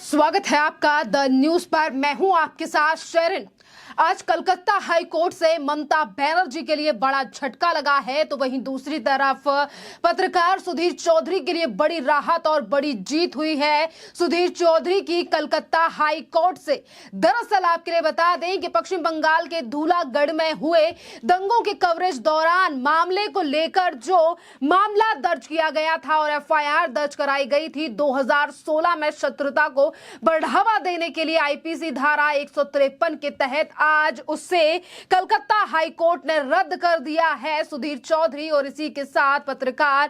स्वागत है आपका द न्यूज पर। मैं हूं आपके साथ शेरिन। आज कलकत्ता हाई कोर्ट से ममता बनर्जी के लिए बड़ा झटका लगा है, तो वहीं दूसरी तरफ पत्रकार सुधीर चौधरी के लिए बड़ी राहत और बड़ी जीत हुई है सुधीर चौधरी की कलकत्ता हाई कोर्ट से। दरअसल आपके लिए बता दें कि पश्चिम बंगाल के धूलागढ़ में हुए दंगों के कवरेज दौरान मामले को लेकर जो मामला दर्ज किया गया था और एफआईआर दर्ज कराई गई थी 2016 में शत्रुता को बढ़ावा देने के लिए आईपीसी धारा 153 के तहत आज उससे कलकत्ता हाई कोर्ट ने रद्द कर दिया है सुधीर चौधरी और इसी के साथ पत्रकार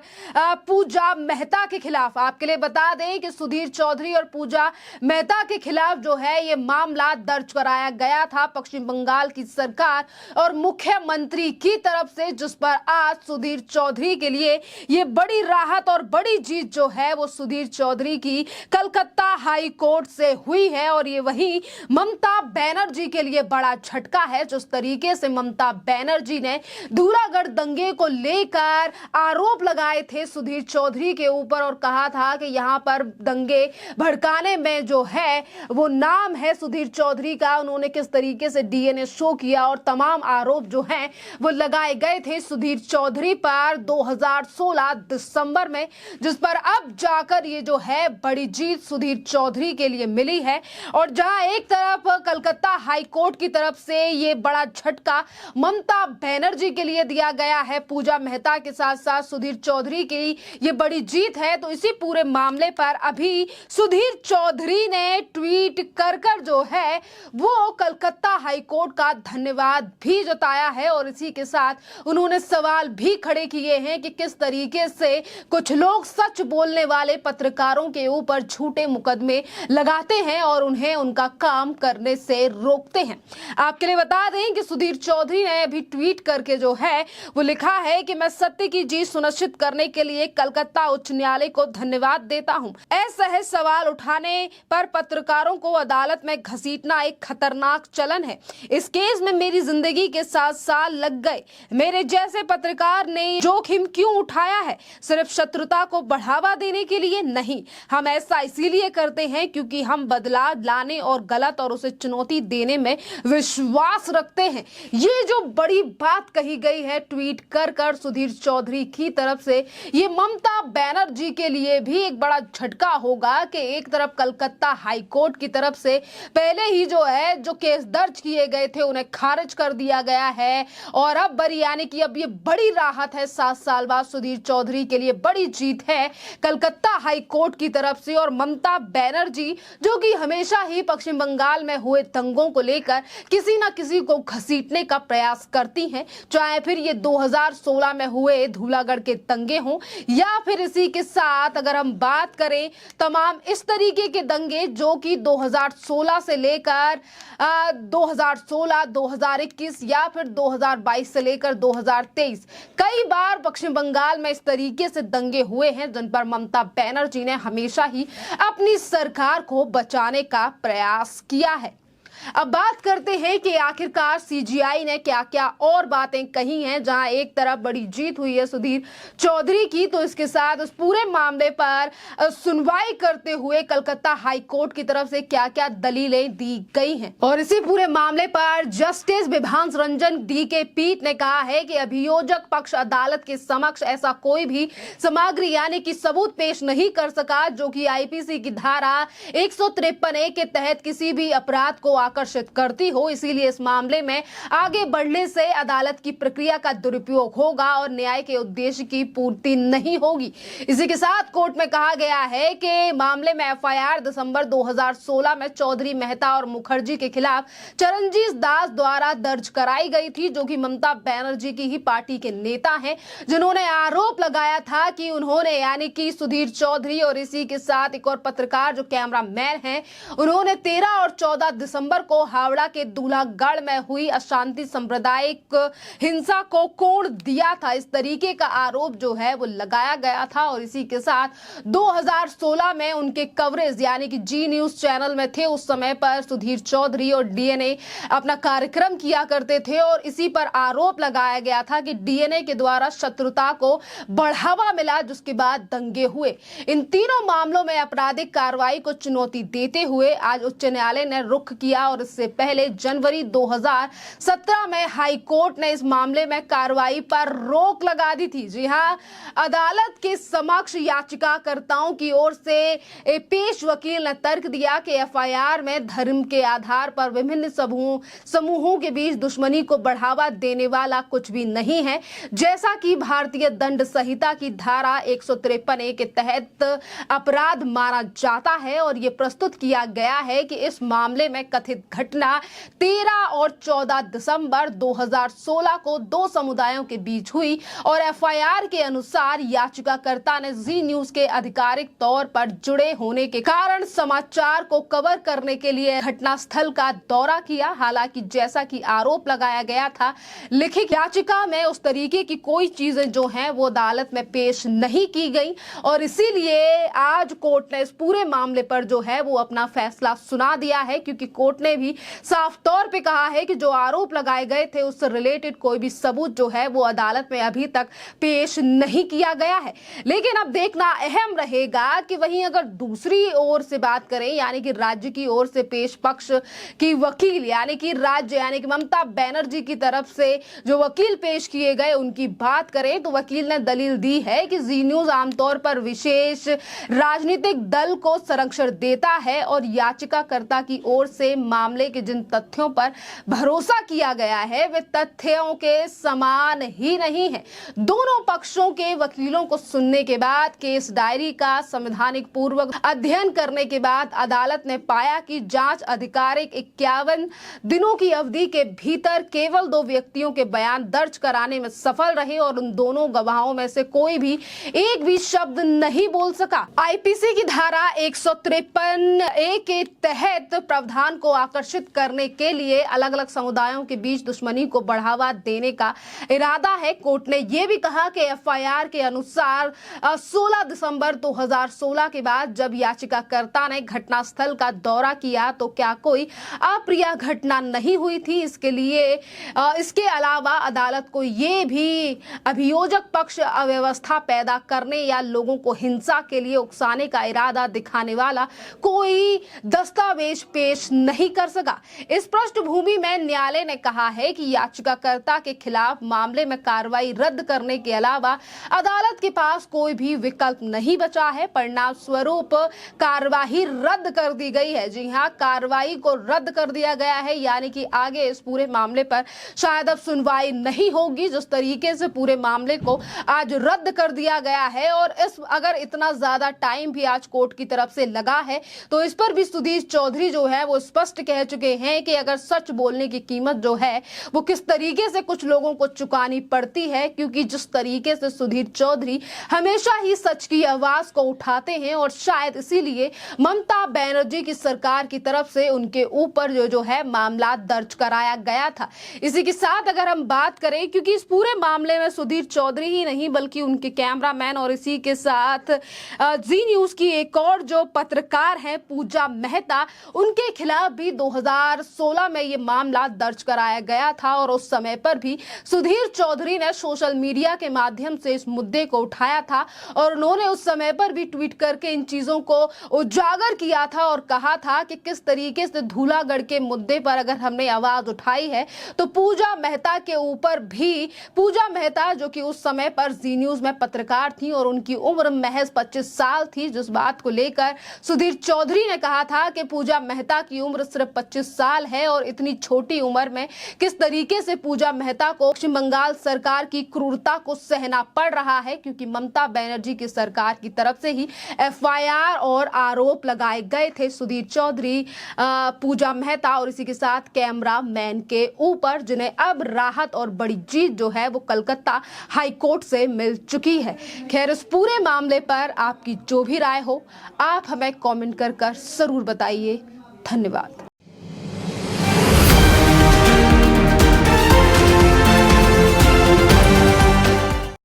पूजा मेहता के खिलाफ। आपके लिए बता दें कि सुधीर चौधरी और पूजा मेहता के खिलाफ जो है ये मामला दर्ज कराया गया था पश्चिम बंगाल की सरकार और मुख्यमंत्री की तरफ से, जिस पर आज सुधीर चौधरी के लिए ये बड़ी राहत और बड़ी जीत जो है वो सुधीर चौधरी की कलकत्ता हाई कोर्ट से हुई है। और ये वही ममता बनर्जी के लिए बड़ा झटका है। जिस तरीके से ममता बनर्जी ने धूलागढ़ दंगे को लेकर आरोप लगाए थे सुधीर चौधरी के ऊपर और कहा था कि यहां पर दंगे भड़काने में जो है वो नाम है सुधीर चौधरी का, उन्होंने किस तरीके से डीएनए शो किया और तमाम आरोप जो हैं वो लगाए गए थे सुधीर चौधरी पर 2016 दिसंबर में, जिस पर अब जाकर ये जो है बड़ी जीत सुधीर चौधरी के लिए मिली है। और जहां एक तरफ कलकत्ता हाई कोर्ट की तरफ से ये बड़ा झटका ममता बनर्जी के लिए दिया गया है, पूजा मेहता के साथ साथ सुधीर चौधरी की ये बड़ी जीत है, तो इसी पूरे मामले पर अभी सुधीर चौधरी ने ट्वीट कर जो है वो कलकत्ता हाई कोर्ट का धन्यवाद भी जताया है और इसी के साथ उन्होंने सवाल भी खड़े किए हैं कि किस तरीके से कुछ लोग सच बोलने वाले पत्रकारों के ऊपर झूठे मुकदमे लगाते हैं और उन्हें उनका काम करने से रोकते हैं। आपके लिए बता दें कि सुधीर चौधरी ने अभी ट्वीट करके जो है वो लिखा है कि मैं सत्य की जीत सुनिश्चित करने के लिए कलकत्ता उच्च न्यायालय को धन्यवाद देता हूं। असहज सवाल उठाने पर पत्रकारों को अदालत में घसीटना एक खतरनाक चलन है। इस केस में मेरी जिंदगी के 7 साल लग गए। मेरे जैसे पत्रकार ने जोखिम क्यों उठाया है? सिर्फ शत्रुता को बढ़ावा देने के लिए नहीं, हम ऐसा इसीलिए करते हैं क्योंकि हम बदलाव लाने और गलत और उसे चुनौती देने में विश्वास रखते हैं। ये जो बड़ी बात कही गई है ट्वीट कर सुधीर चौधरी की तरफ से, ये ममता बनर्जी के लिए भी एक बड़ा झटका होगा कि एक तरफ कलकत्ता हाई कोर्ट की तरफ से पहले ही जो है जो केस दर्ज किए गए थे उन्हें खारिज कर दिया गया है और अब यानी कि अब ये बड़ी राहत है 7 साल बाद सुधीर चौधरी के लिए बड़ी जीत है कलकत्ता हाई कोर्ट की तरफ से। और ममता बनर्जी जो कि हमेशा ही पश्चिम बंगाल में हुए दंगों को लेकर किसी ना किसी को घसीटने का प्रयास करती हैं, चाहे फिर ये 2016 में हुए धूलागढ़ के दंगे हों या फिर इसी के साथ अगर हम बात करें तमाम इस तरीके के दंगे जो कि 2016 से लेकर 2016, 2021 या फिर 2022 से लेकर 2023 कई बार पश्चिम बंगाल में इस तरीके से दंगे हुए हैं जिन पर ममता बनर्जी ने हमेशा ही अपनी सरकार को बचाने का प्रयास किया है। अब बात करते हैं कि आखिरकार सीजीआई ने क्या क्या और बातें कही हैं। जहां एक तरफ बड़ी जीत हुई है सुधीर चौधरी की, तो इसके साथ उस पूरे मामले पर सुनवाई करते हुए कलकत्ता हाई कोर्ट की तरफ से क्या क्या दलीलें दी गई हैं और इसी पूरे मामले पर जस्टिस विभांश रंजन डी के पीठ ने कहा है कि अभियोजक पक्ष अदालत के समक्ष ऐसा कोई भी सामग्री यानी कि सबूत पेश नहीं कर सका जो कि आईपीसी की धारा 153A के तहत किसी भी अपराध को आकर्षित करती हो, इसीलिए इस मामले में आगे बढ़ने से अदालत की प्रक्रिया का दुरुपयोग होगा और न्याय के उद्देश्य की पूर्ति नहीं होगी। इसी के साथ कोर्ट में कहा गया है कि मामले में एफआईआर दिसंबर 2016 में चौधरी, मेहता और मुखर्जी के खिलाफ चरणजीत दास द्वारा दर्ज कराई गई थी, जो कि ममता बनर्जी की ही पार्टी के नेता हैं, जिन्होंने आरोप लगाया था कि उन्होंने यानी कि सुधीर चौधरी और इसी के साथ एक और पत्रकार जो कैमरा मैन है, उन्होंने 13 और 14 दिसंबर दिसंबर को हावड़ा के दूल्हागढ़ में हुई अशांति सांप्रदायिक हिंसा को कोण दिया था। इस तरीके का आरोप जो है वो लगाया गया था और इसी के साथ 2016 में उनके कवरेज यानी कि जी न्यूज चैनल में थे। उस समय पर सुधीर चौधरी और डीएनए अपना कार्यक्रम किया करते थे और इसी पर आरोप लगाया गया था कि डीएनए के द्वारा शत्रुता को बढ़ावा मिला, जिसके बाद दंगे हुए। इन तीनों मामलों में आपराधिक कार्रवाई को चुनौती देते हुए आज उच्च न्यायालय ने रुख किया और इससे पहले जनवरी 2017 में हाई कोर्ट ने इस मामले में कार्रवाई पर रोक लगा दी थी। जी हां, अदालत के समक्ष याचिकाकर्ताओं की ओर से पेश वकील ने तर्क दिया कि एफआईआर में धर्म के आधार पर विभिन्न समूहों के बीच दुश्मनी को बढ़ावा देने वाला कुछ भी नहीं है, जैसा कि भारतीय दंड संहिता की धारा 153 के तहत अपराध माना जाता है। और यह प्रस्तुत किया गया है कि इस मामले में कथित घटना 13 और 14 दिसंबर 2016 को दो समुदायों के बीच हुई और एफआईआर के अनुसार याचिकाकर्ता ने जी न्यूज के आधिकारिक तौर पर जुड़े होने के कारण समाचार को कवर करने के लिए घटनास्थल का दौरा किया। हालांकि जैसा कि आरोप लगाया गया था, लिखित याचिका में उस तरीके की कोई चीजें जो हैं वो अदालत में पेश नहीं की गई और इसीलिए आज कोर्ट ने इस पूरे मामले पर जो है वो अपना फैसला सुना दिया है, क्योंकि कोर्ट ने भी साफ तौर पे कहा है कि जो आरोप लगाए गए थे उससे रिलेटेड कोई भी सबूत जो है वो अदालत में अभी तक पेश नहीं किया गया है। लेकिन अब देखना अहम रहेगा कि वहीं अगर दूसरी ओर से बात करें यानी कि राज्य की ओर से पेश पक्ष की वकील यानी कि राज्य यानी कि ममता बनर्जी की तरफ से जो वकील पेश किए गए उनकी बात करें तो वकील ने दलील दी है कि जी न्यूज आमतौर पर विशेष राजनीतिक दल को संरक्षण देता है और याचिकाकर्ता की ओर से मामले के जिन तथ्यों पर भरोसा किया गया है वे तथ्यों के समान ही नहीं है। दोनों पक्षों के वकीलों को सुनने के बाद केस डायरी का संवैधानिक पूर्वक अध्ययन करने के बाद अदालत ने पाया कि जांच आधिकारिक 51 दिनों की अवधि के भीतर केवल दो व्यक्तियों के बयान दर्ज कराने में सफल रहे और उन दोनों गवाहों में से कोई भी एक भी शब्द नहीं बोल सका। आईपीसी की धारा 153A के तहत प्रावधान को आकर्षित करने के लिए अलग अलग समुदायों के बीच दुश्मनी को बढ़ावा देने का इरादा है। कोर्ट ने यह भी कहा कि एफआईआर के अनुसार 16 दिसंबर 2016 के बाद जब याचिकाकर्ता ने घटनास्थल का दौरा किया तो क्या कोई अप्रिय घटना नहीं हुई थी। इसके अलावा अदालत को ये भी अभियोजक पक्ष अव्यवस्था पैदा करने या लोगों को हिंसा के लिए उकसाने का इरादा दिखाने वाला कोई दस्तावेज पेश नहीं कर सका। इस पृष्ठभूमि में न्यायालय ने कहा है कि याचिकाकर्ता के खिलाफ मामले में कार्रवाई रद्द करने के अलावा अदालत के पास कोई भी विकल्प नहीं बचा है। परिणाम स्वरूप कार्रवाई रद्द कर दी गई है। जी हां, कार्रवाई को रद्द कर दिया गया है, यानी कि आगे इस पूरे मामले पर शायद अब सुनवाई नहीं होगी। जिस तरीके से पूरे मामले को आज रद्द कर दिया गया है और अगर इतना ज्यादा टाइम भी आज कोर्ट की तरफ से लगा है तो इस पर भी सुधीर चौधरी जो है वो स्पष्ट कह चुके हैं कि अगर सच बोलने की कीमत जो है वो किस तरीके से कुछ लोगों को चुकानी पड़ती है, क्योंकि जिस तरीके से सुधीर चौधरी हमेशा ही सच की आवाज को उठाते हैं और शायद इसीलिए ममता बनर्जी की सरकार की तरफ से उनके ऊपर जो है मामला दर्ज कराया गया था। इसी के साथ अगर हम बात करें, क्योंकि इस पूरे मामले में सुधीर चौधरी ही नहीं बल्कि उनके कैमरामैन और इसी के साथ जी न्यूज की एक और जो पत्रकार है पूजा मेहता, उनके खिलाफ भी 2016 में ये मामला दर्ज कराया गया था और उस समय पर भी सुधीर चौधरी ने सोशल मीडिया के माध्यम से इस मुद्दे को उठाया था और उन्होंने उस समय पर भी ट्वीट करके इन चीजों को उजागर किया था और कहा था कि किस तरीके से धूलागढ़ के मुद्दे पर अगर हमने आवाज उठाई है तो पूजा मेहता के ऊपर भी। पूजा मेहता जो कि उस समय पर जी न्यूज में पत्रकार थी और उनकी उम्र महज 25 साल थी, जिस बात को लेकर सुधीर चौधरी ने कहा था कि पूजा मेहता की उम्र सिर्फ 25 साल है और इतनी छोटी उम्र में किस तरीके से पूजा मेहता को पश्चिम बंगाल सरकार की क्रूरता को सहना पड़ रहा है, क्योंकि ममता बनर्जी की सरकार की तरफ से ही एफआईआर और आरोप लगाए गए थे सुधीर चौधरी, पूजा मेहता और इसी के साथ कैमरा मैन के ऊपर, जिन्हें अब राहत और बड़ी जीत जो है वो कलकत्ता हाई कोर्ट से मिल चुकी है। खैर, इस पूरे मामले पर आपकी जो भी राय हो आप हमें कमेंट कर जरूर बताइए। धन्यवाद।